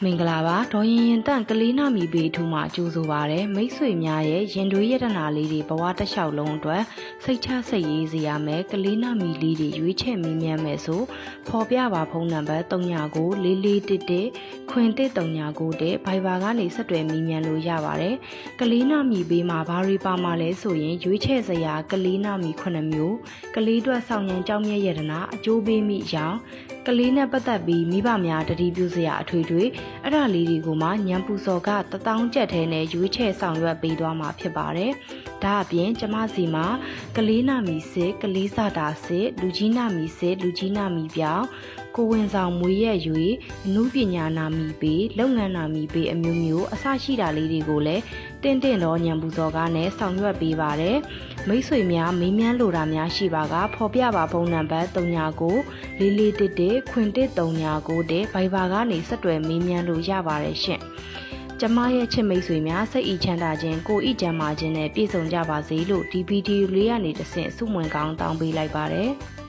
မင်္ဂလာပါဒေါ်ရင်တန့်ကလေးနာမီဘေးထူမှာကြိုးဆိုပါရယ်မိတ်ဆွေများရဲ့ရင်တွေးရတနာလေးတွေဘဝတစ်လျှောက်လုံးအတွက်စိတ်ချစိတ်ရေးစေရမယ်ကလေးနာမီလေးတွေရွေးချယ်မင်းမြတ်မယ်ဆိုဖော်ပြပါဖုန်းနံပါတ်399411ခွင်1339တဲ့ဘိုင်ဘာကနေဆက်သွယ်မင်းမြတ်လို့ရပါတယ်ကလေးနာမီဘေးမှာဘာတွေပါမှာလဲဆိုရင်ရွေးချယ်စရာကလေးနာမီ9မျိုးကလေးအတွက်ဆောင်ရန်ကြောင်းမြတ်ရတနာအကျိုးပေးမိကြောင်းကလေးနဲ့ပတ်သက်ပြီးမိဘများတတိပြုစရာအထွေထွေအဲ့ဒါလေးတွေကိုမှညံပူစော်က1000ကျပ်ထဲနဲ့ရွေးချယ်ဆောင်ရွက်ပေးသွားမှာဖြစ်ပါတယ်။ဒါအပြင်ကျမစီမှာကလေးနာမီစစ်ကလေးစာတာစစ်လူကြီးနာမီစစ်လူကြီးနာမီပြောင်းကိုဝင်ဆောင်မွေရက်၍အမှုပညာနာမီပေးလုပ်ငန်းနာမီပေးအမျိုးမျိုးအစရှိတာလေးတွေကိုလည်းတင့်တော့ညံပူစော်ကနဲ့ဆောင်ရွက်ပေးပါတယ်။မိတ်ဆွေများမေးမြန်းလိုတာများရှိပါကဖော်ပြပါဖုန်းနံပါတ်399411ခွင်1339တဲ့ဘိုင်ဘာကနေဆက်သွယ်မေးမြန်းလို့ရပါတယ်ရှင်။ကျမရဲ့ချစ်မိတ်ဆွေများစိတ်ဤချမ်းသာခြင်းကိုဤကျမ်းမာခြင်းနဲ့ပြည့်စုံကြပါစေလို့ဒီဗီဒီယိုလေးကနေတဆင့်ဆုမွန်ကောင်းတောင်းပေးလိုက်ပါတယ်။